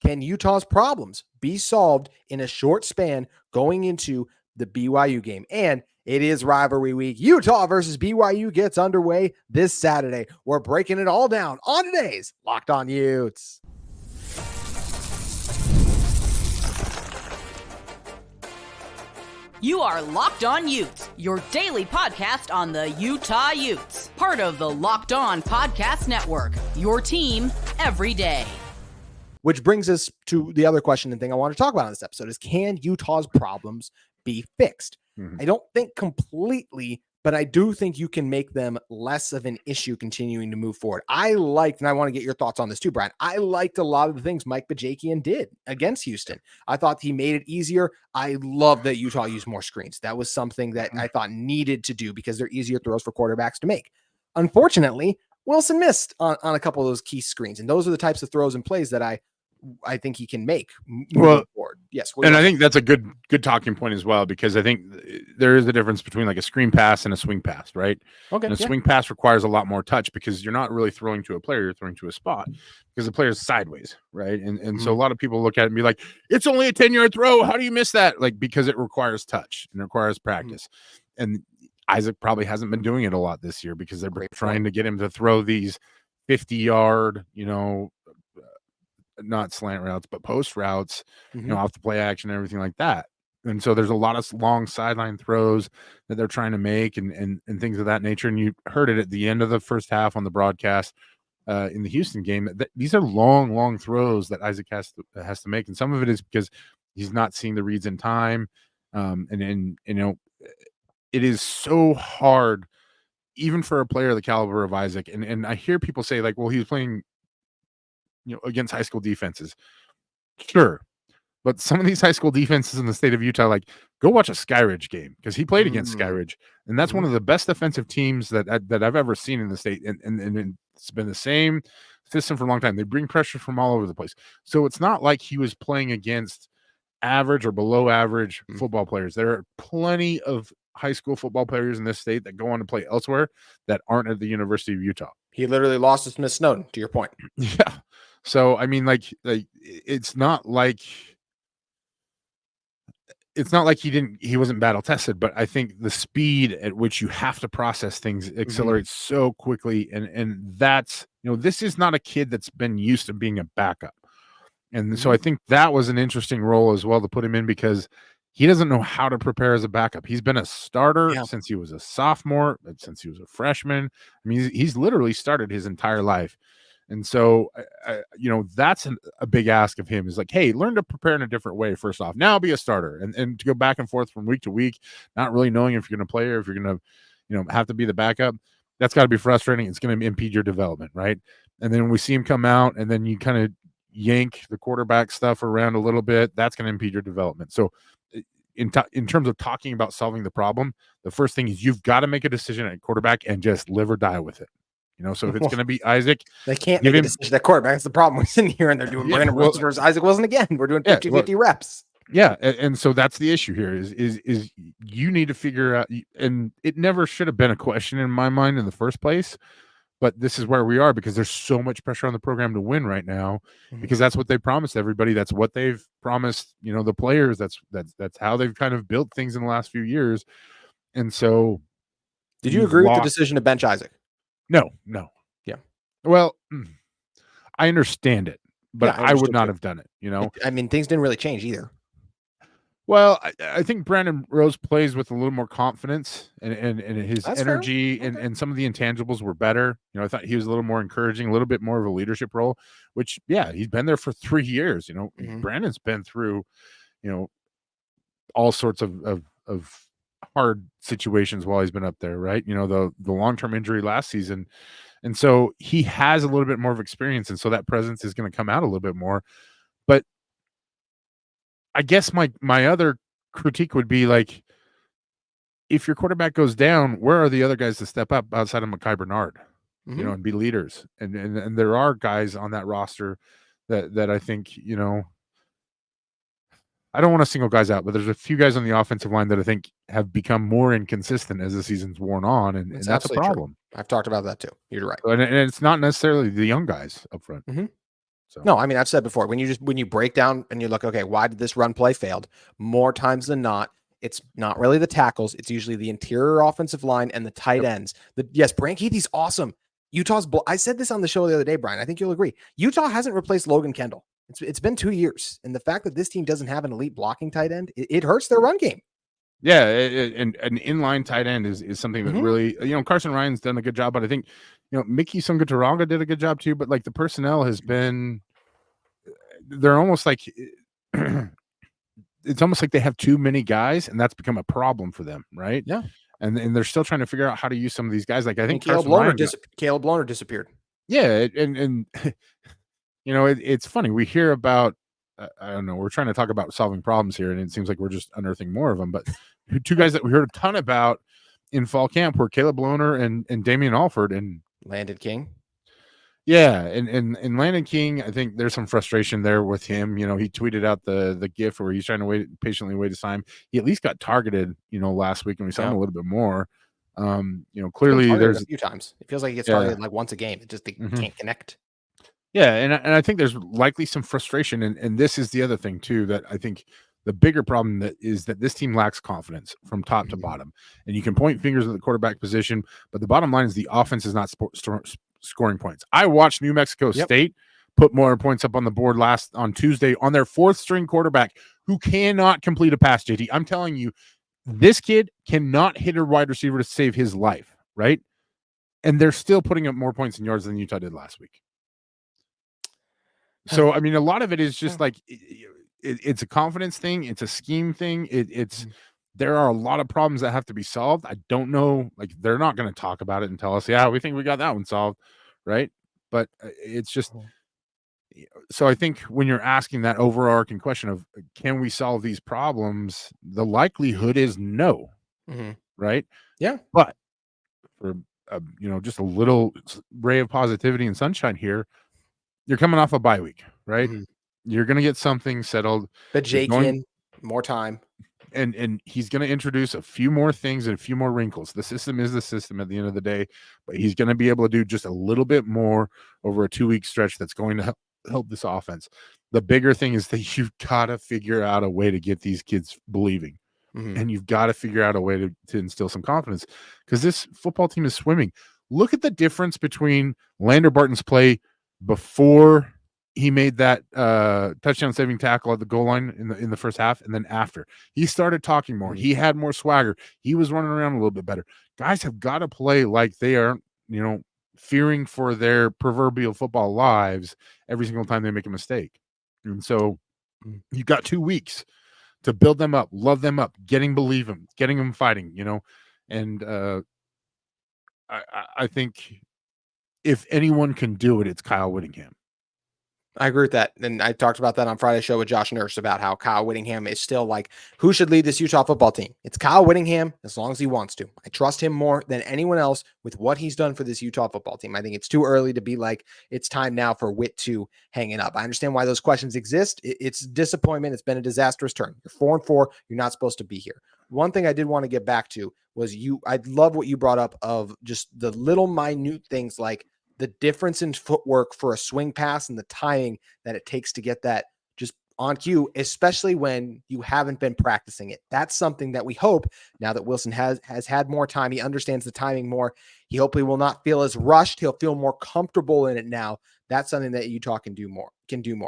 Can Utah's problems be solved in a short span going into the BYU game? And it is rivalry week. Utah versus BYU gets underway this Saturday. We're breaking it all down on today's Locked On Utes. You are Locked On Utes, your daily podcast on the Utah Utes. Part of the Locked On Podcast Network, your team every day. Which brings us to the other question and thing I want to talk about in this episode is, can Utah's problems be fixed? I don't think completely, but I do think you can make them less of an issue continuing to move forward. I liked, and I want to get your thoughts on this too, Brian. I liked a lot of the things Mike Bajakian did against Houston. I thought he made it easier. I love that Utah used more screens. That was something that I thought needed to do because they're easier throws for quarterbacks to make. Unfortunately, Wilson missed on a couple of those key screens, and those are the types of throws and plays that I think he can make moving forward. Yes. And I think that's a good talking point as well, because I think there is a difference between like a screen pass and a swing pass, right? Okay. And a swing pass requires a lot more touch because you're not really throwing to a player, you're throwing to a spot because the player's sideways, right? And so a lot of people look at it and be like, it's only a 10-yard throw. How do you miss that? Like, because it requires touch and it requires practice. And Isaac probably hasn't been doing it a lot this year because they're trying to get him to throw these 50-yard, not slant routes, but post routes, off the play action and everything like that. And so there's a lot of long sideline throws that they're trying to make and things of that nature. And you heard it at the end of the first half on the broadcast in the Houston game. These are long throws that Isaac has to make. And some of it is because he's not seeing the reads in time. It is so hard, even for a player the caliber of Isaac. And I hear people say like, well, he was playing against high school defenses. Sure. But some of these high school defenses in the state of Utah, like, go watch a Skyridge game because he played against Skyridge. And that's one of the best defensive teams that I've ever seen in the state. And it's been the same system for a long time. They bring pressure from all over the place. So it's not like he was playing against average or below average football players. There are plenty of high school football players in this state that go on to play elsewhere that aren't at the University of Utah. He literally lost to Smith Snowden, to your point. Yeah. So, I mean, like it's not like he wasn't battle tested, but I think the speed at which you have to process things accelerates so quickly. And that's, this is not a kid that's been used to being a backup. And so I think that was an interesting role as well to put him in because he doesn't know how to prepare as a backup. He's been a starter since he was a sophomore, since he was a freshman. I mean, he's literally started his entire life. And so, that's a big ask of him is like, hey, learn to prepare in a different way. First off, now be a starter and to go back and forth from week to week, not really knowing if you're going to play or if you're going to, have to be the backup. That's got to be frustrating. It's going to impede your development. Right. And then we see him come out and then you kind of yank the quarterback stuff around a little bit. That's going to impede your development. So in terms of talking about solving the problem, the first thing is you've got to make a decision at quarterback and just live or die with it. So if it's going to be Isaac, they can't make a decision at quarterback. That's the problem. We're sitting here and they're doing Brandon Wilson versus Isaac Wilson again. We're doing 50-50 reps. Yeah. And so that's the issue here is you need to figure out, and it never should have been a question in my mind in the first place, but this is where we are because there's so much pressure on the program to win right now because that's what they promised everybody. That's what they've promised, the players. That's how they've kind of built things in the last few years. And so did you agree with the decision to bench Isaac? No. Yeah. Well, I understand it, but I would not have done it, I mean, things didn't really change either. Well, I think Brandon Rose plays with a little more confidence and his energy and some of the intangibles were better. I thought he was a little more encouraging, a little bit more of a leadership role, which, he's been there for 3 years. Brandon's been through, all sorts of hard situations while he's been up there, right? The long-term injury last season. And so he has a little bit more of experience. And so that presence is going to come out a little bit more. But I guess my other critique would be like, if your quarterback goes down, where are the other guys to step up outside of Mekhi Bernard, and be leaders? And there are guys on that roster that I think, I don't want to single guys out, but there's a few guys on the offensive line that I think have become more inconsistent as the season's worn on, and that's a problem. True. I've talked about that too. You're right. And it's not necessarily the young guys up front. So no, I mean, I've said before, when you break down and you look, okay, why did this run play failed? More times than not, it's not really the tackles. It's usually the interior offensive line and the tight ends. Yes, Brant Keithy's awesome. I said this on the show the other day, Brian. I think you'll agree. Utah hasn't replaced Logan Kendall. It's been 2 years. And the fact that this team doesn't have an elite blocking tight end, it hurts their run game. Yeah, and an inline tight end is something that really, Carson Ryan's done a good job, but I think, Mickey Sungataranga did a good job too, but like the personnel has been, they're almost like, it's almost like they have too many guys, and that's become a problem for them, right? Yeah. And they're still trying to figure out how to use some of these guys. Like I think Caleb Lohner disappeared. Yeah, and it's funny. We hear about, I don't know, we're trying to talk about solving problems here, and it seems like we're just unearthing more of them. But two guys that we heard a ton about in fall camp were Caleb Lohner and Damian Alford and Landon King. Yeah, and Landon King, I think there's some frustration there with him. He tweeted out the GIF where he's trying to patiently wait his time. He at least got targeted, last week, and we saw him a little bit more. Clearly there's a few times. It feels like he gets targeted like once a game. It just can't connect. Yeah, and I think there's likely some frustration, and this is the other thing too that I think the bigger problem is that this team lacks confidence from top to bottom. And you can point fingers at the quarterback position, but the bottom line is the offense is not scoring points. I watched New Mexico State put more points up on the board on Tuesday on their fourth string quarterback who cannot complete a pass, JT. I'm telling you, this kid cannot hit a wide receiver to save his life, right? And they're still putting up more points and yards than Utah did last week. So, I mean, a lot of it is just like it's a confidence thing. It's a scheme thing. There are a lot of problems that have to be solved. I don't know, like they're not going to talk about it and tell us, yeah, we think we got that one solved, right? But it's just, so I think when you're asking that overarching question of can we solve these problems, the likelihood is no, right? Yeah. But for just a little ray of positivity and sunshine here, you're coming off a bye week, right? You're going to get something settled. Bajakian, more time. And he's going to introduce a few more things and a few more wrinkles. The system is the system at the end of the day, but he's going to be able to do just a little bit more over a 2-week stretch that's going to help this offense. The bigger thing is that you've got to figure out a way to get these kids believing. And you've got to figure out a way to instill some confidence because this football team is swimming. Look at the difference between Lander Barton's play before he made that touchdown saving tackle at the goal line in the first half, and then after. He started talking more. He had more swagger. He was running around a little bit better. Guys have got to play like they are, fearing for their proverbial football lives every single time they make a mistake. And so you've got 2 weeks to build them up, love them up, getting them fighting, and I think if anyone can do it, it's Kyle Whittingham. I agree with that. And I talked about that on Friday's show with Josh Nurse about how Kyle Whittingham is still like, who should lead this Utah football team? It's Kyle Whittingham as long as he wants to. I trust him more than anyone else with what he's done for this Utah football team. I think it's too early to be like, it's time now for Whit to hang it up. I understand why those questions exist. It's disappointment. It's been a disastrous turn. You're 4-4. You're not supposed to be here. One thing I did want to get back to was I love what you brought up of just the little minute things like the difference in footwork for a swing pass and the timing that it takes to get that just on cue, especially when you haven't been practicing it. That's something that we hope now that Wilson has had more time. He understands the timing more. He hopefully will not feel as rushed. He'll feel more comfortable in it now. That's something that Utah can do more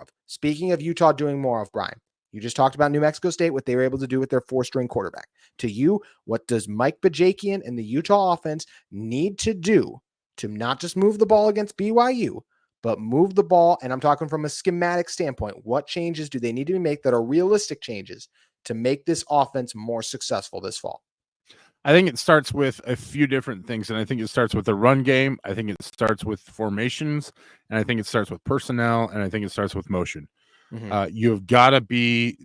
of. Speaking of Utah doing more of, Brian, you just talked about New Mexico State, what they were able to do with their 4-string quarterback. To you, what does Mike Bajakian and the Utah offense need to do to not just move the ball against BYU, but move the ball? And I'm talking from a schematic standpoint. What changes do they need to make that are realistic changes to make this offense more successful this fall? I think it starts with a few different things. And I think it starts with the run game. I think it starts with formations. And I think it starts with personnel. And I think it starts with motion. You've got to be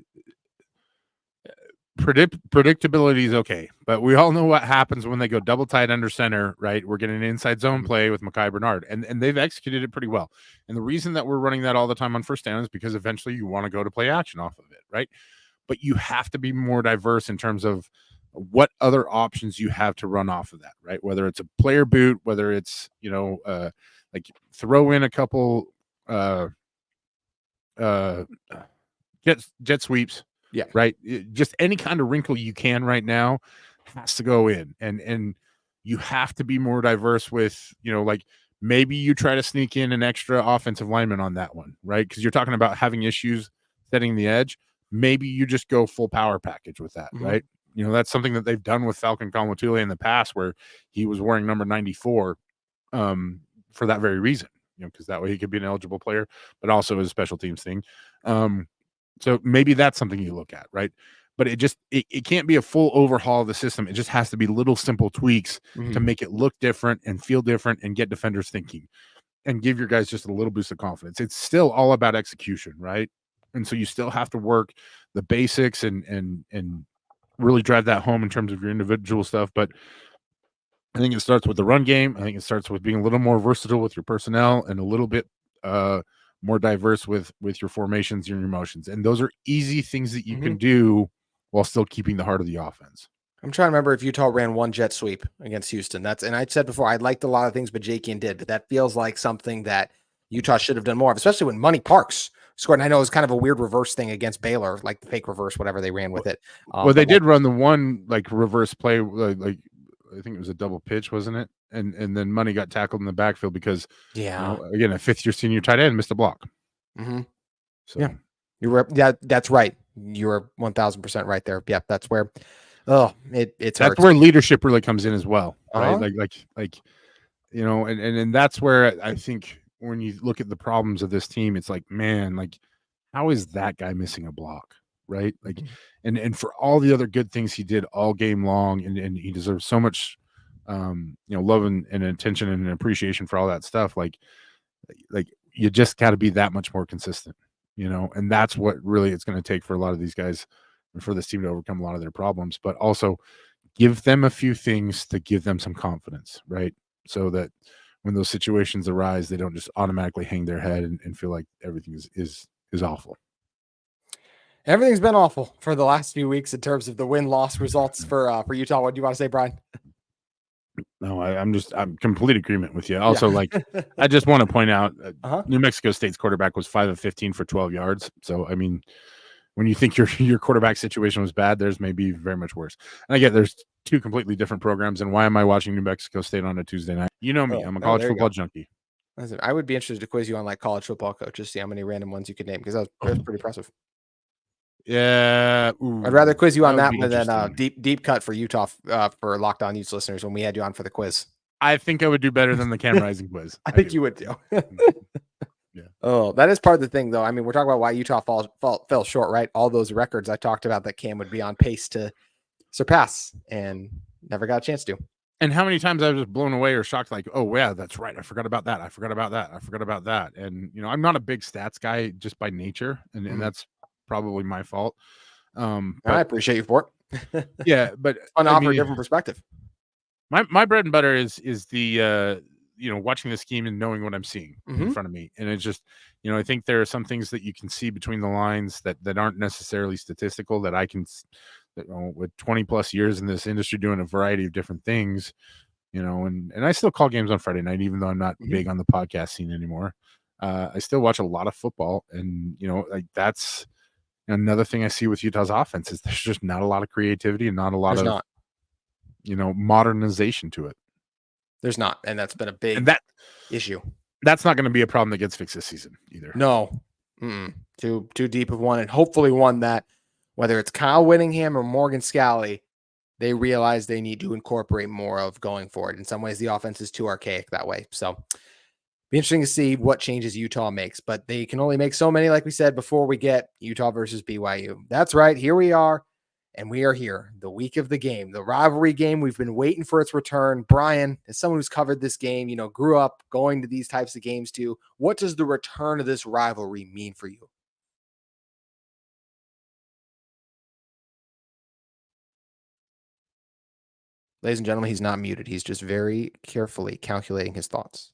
predictability is okay, but we all know what happens when they go double tight under center, right? We're getting an inside zone play with Mekhi Bernard, and they've executed it pretty well. And the reason that we're running that all the time on first down is because eventually you want to go to play action off of it, right? But you have to be more diverse in terms of what other options you have to run off of that, right? Whether it's a player boot, whether it's like throw in a couple jet sweeps. Yeah. Right. Just any kind of wrinkle you can right now has to go in, and you have to be more diverse with, like maybe you try to sneak in an extra offensive lineman on that one, right? Because you're talking about having issues setting the edge. Maybe you just go full power package with that, right? That's something that they've done with Falcon Kalmatule in the past, where he was wearing number 94 for that very reason, because that way he could be an eligible player, but also as a special teams thing. So maybe that's something you look at, right? But it can't be a full overhaul of the system. It just has to be little simple tweaks to make it look different and feel different and get defenders thinking and give your guys just a little boost of confidence. It's still all about execution, right? And so you still have to work the basics and really drive that home in terms of your individual stuff. But I think it starts with the run game. I think it starts with being a little more versatile with your personnel and a little bit more diverse with your formations and your motions. And those are easy things that you can do while still keeping the heart of the offense. I'm trying to remember if Utah ran one jet sweep against Houston. And I said before, I liked a lot of things, but Jakian did, but that feels like something that Utah should have done more of, especially when Money Parks scored. And I know it was kind of a weird reverse thing against Baylor, like the fake reverse, whatever they ran with it. Well, they did run the one like reverse play, like I think it was a double pitch, wasn't it? And then Money got tackled in the backfield because, again, a fifth-year senior tight end missed a block. So that's right. You were 1,000% right there. Yeah, that's where. That's where leadership really comes in as well, right? Like and that's where I think when you look at the problems of this team, it's like, man, like how is that guy missing a block, right? Like, and for all the other good things he did all game long, and he deserves so much, love and attention and appreciation for all that stuff. Like you just got to be that much more consistent, and that's what really it's going to take for a lot of these guys and for this team to overcome a lot of their problems, but also give them a few things to give them some confidence, right? So that when those situations arise, they don't just automatically hang their head and feel like everything is awful. Everything's been awful for the last few weeks in terms of the win-loss results for Utah. What do you want to say, Brian? No, I'm complete agreement with you. Also, I just want to point out New Mexico State's quarterback was 5 of 15 for 12 yards. So, I mean, when you think your quarterback situation was bad, there's maybe very much worse. And I get there's two completely different programs. And why am I watching New Mexico State on a Tuesday night? You know me. I'm a college football junkie. Listen, I would be interested to quiz you on like college football coaches, see how many random ones you could name, because that was pretty impressive. Yeah. I'd rather quiz you on that one than deep cut for Utah for Locked On Utes listeners when we had you on for the quiz. I think I would do better than the Cam Rising quiz. I think you would too. Yeah. Oh, that is part of the thing, though. I mean, we're talking about why Utah fell short, right? All those records I talked about that Cam would be on pace to surpass and never got a chance to. And how many times I was just blown away or shocked, like, oh, yeah, that's right. I forgot about that. I forgot about that. I forgot about that. And, I'm not a big stats guy just by nature. And that's probably my fault. I appreciate you for it. Yeah, but offer a different perspective. My bread and butter is the watching this game and knowing what I'm seeing in front of me. And it's just, I think there are some things that you can see between the lines that aren't necessarily statistical that I can, with 20 plus years in this industry doing a variety of different things, and I still call games on Friday night, even though I'm not big on the podcast scene anymore. I still watch a lot of football, and, that's another thing I see with Utah's offense is there's just not a lot of creativity and not a lot of modernization to it. There's not, and that's been a big issue. That's not going to be a problem that gets fixed this season either. No, too deep of one, and hopefully one that whether it's Kyle Whittingham or Morgan Scalley, they realize they need to incorporate more of going forward. In some ways, the offense is too archaic that way. So, be interesting to see what changes Utah makes, but they can only make so many, like we said, before we get Utah versus BYU. That's right. Here we are. And we are here, the week of the game, the rivalry game. We've been waiting for its return. Brian, as someone who's covered this game, grew up going to these types of games too, what does the return of this rivalry mean for you? Ladies and gentlemen, he's not muted. He's just very carefully calculating his thoughts.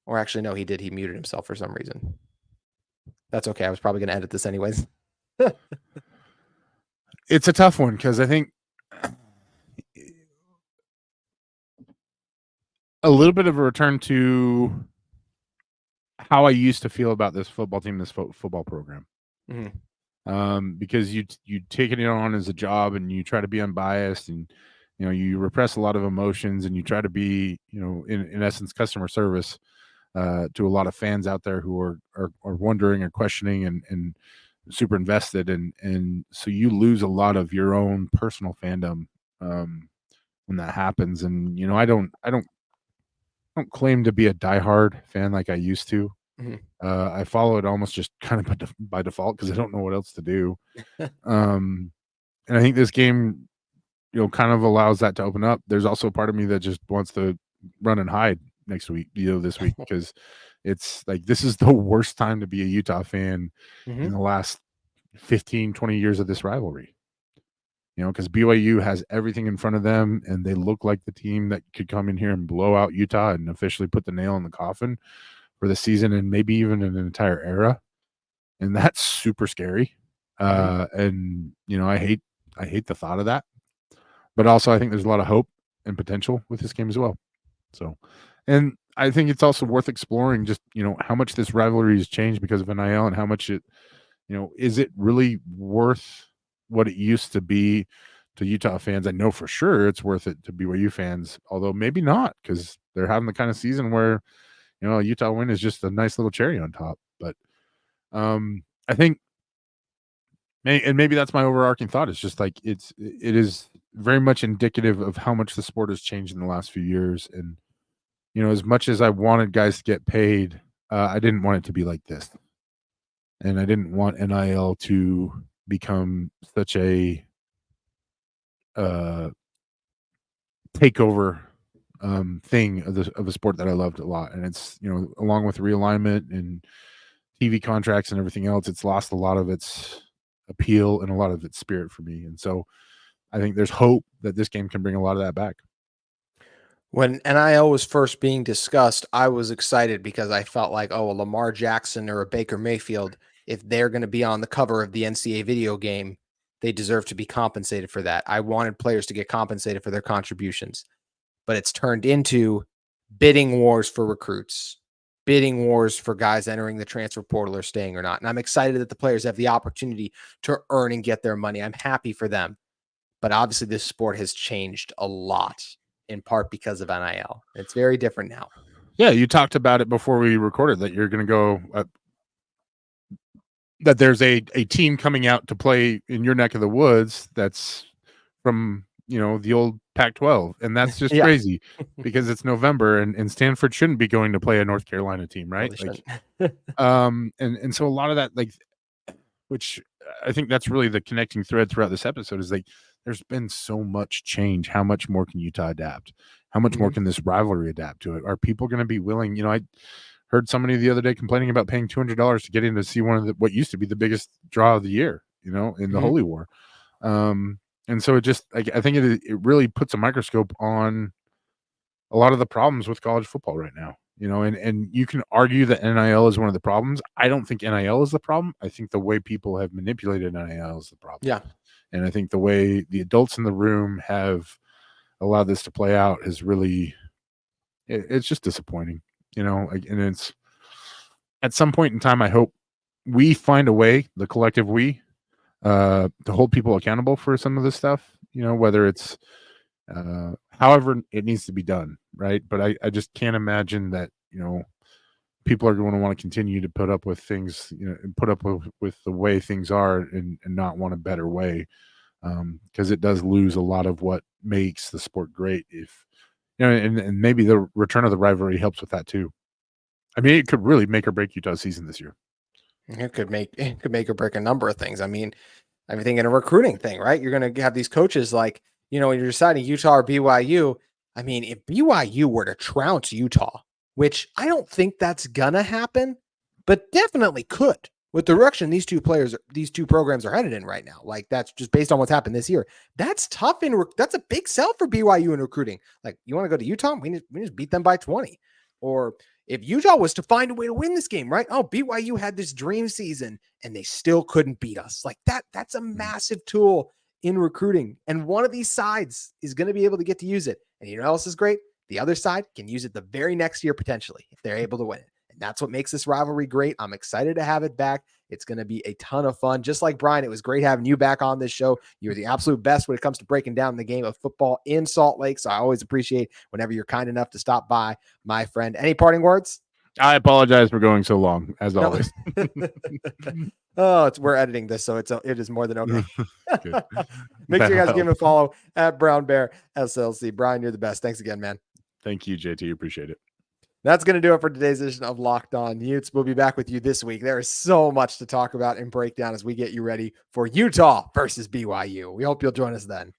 Or actually, no, he did. He muted himself for some reason. That's okay. I was probably going to edit this anyways. It's a tough one because I think a little bit of a return to how I used to feel about this football team, this football program. Because you take it on as a job and you try to be unbiased, and you repress a lot of emotions, and you try to be in essence customer service to a lot of fans out there who are wondering or questioning and super invested, and so you lose a lot of your own personal fandom when that happens. And I don't claim to be a diehard fan like I used to. I follow it almost just kind of by default because I don't know what else to do. And I think this game, kind of allows that to open up. There's also a part of me that just wants to run and hide this week, because it's like, this is the worst time to be a Utah fan in the last 15, 20 years of this rivalry. Because BYU has everything in front of them, and they look like the team that could come in here and blow out Utah and officially put the nail in the coffin for the season and maybe even an entire era. And that's super scary. And I hate the thought of that. But also I think there's a lot of hope and potential with this game as well. So, and I think it's also worth exploring just, how much this rivalry has changed because of NIL, and how much it, is it really worth what it used to be to Utah fans? I know for sure it's worth it to BYU fans, although maybe not, because they're having the kind of season where, a Utah win is just a nice little cherry on top. But I think, and maybe that's my overarching thought, is just like, it is very much indicative of how much the sport has changed in the last few years. And, as much as I wanted guys to get paid, I didn't want it to be like this. And I didn't want NIL to become such a takeover thing of a sport that I loved a lot. And it's, along with realignment and TV contracts and everything else, it's lost a lot of its appeal and a lot of its spirit for me. And so I think there's hope that this game can bring a lot of that back. When NIL was first being discussed, I was excited because I felt like, a Lamar Jackson or a Baker Mayfield, if they're going to be on the cover of the NCAA video game, they deserve to be compensated for that. I wanted players to get compensated for their contributions, but it's turned into bidding wars for recruits, bidding wars for guys entering the transfer portal or staying or not. And I'm excited that the players have the opportunity to earn and get their money. I'm happy for them. But obviously this sport has changed a lot, in part because of NIL. It's very different now. Yeah, you talked about it before we recorded that you're going to go that there's a team coming out to play in your neck of the woods that's from, the old Pac-12. And that's just crazy because it's November and Stanford shouldn't be going to play a North Carolina team, right? And so a lot of that, like, which I think that's really the connecting thread throughout this episode, is like, there's been so much change. How much more can Utah adapt? How much more can this rivalry adapt to it? Are people going to be willing? I heard somebody the other day complaining about paying $200 to get in to see one of what used to be the biggest draw of the year, in the Holy War. And so it just, I think it really puts a microscope on a lot of the problems with college football right now. And you can argue that NIL is one of the problems. I don't think NIL is the problem. I think the way people have manipulated NIL is the problem. Yeah. And I think the way the adults in the room have allowed this to play out is really, it's just disappointing, and it's, at some point in time, I hope we find a way, the collective we, to hold people accountable for some of this stuff, whether it's, however it needs to be done. Right. But I just can't imagine that, people are going to want to continue to put up with things, and put up with the way things are and not want a better way. Because it does lose a lot of what makes the sport great. If, and maybe the return of the rivalry helps with that too. I mean, it could really make or break Utah's season this year. It could make or break a number of things. I mean, everything in a recruiting thing, right? You're going to have these coaches like, when you're deciding Utah or BYU. I mean, if BYU were to trounce Utah, which I don't think that's going to happen, but definitely could with the direction these two programs are headed in right now. Like, that's just based on what's happened this year. That's tough. That's a big sell for BYU in recruiting. Like, you want to go to Utah? We just beat them by 20. Or if Utah was to find a way to win this game, right? Oh, BYU had this dream season and they still couldn't beat us. Like that's a massive tool in recruiting. And one of these sides is going to be able to get to use it. And you know what else is great? The other side can use it the very next year, potentially, if they're able to win it. And that's what makes this rivalry great. I'm excited to have it back. It's going to be a ton of fun. Just like Brian, it was great having you back on this show. You're the absolute best when it comes to breaking down the game of football in Salt Lake. So I always appreciate whenever you're kind enough to stop by, my friend. Any parting words? I apologize for going so long, as always. We're editing this, so it is more than okay. Make sure you guys Well. give him a follow at Brown Bear SLC. Brian, you're the best. Thanks again, man. Thank you, JT. Appreciate it. That's going to do it for today's edition of Locked On Utes. We'll be back with you this week. There is so much to talk about and break down as we get you ready for Utah versus BYU. We hope you'll join us then.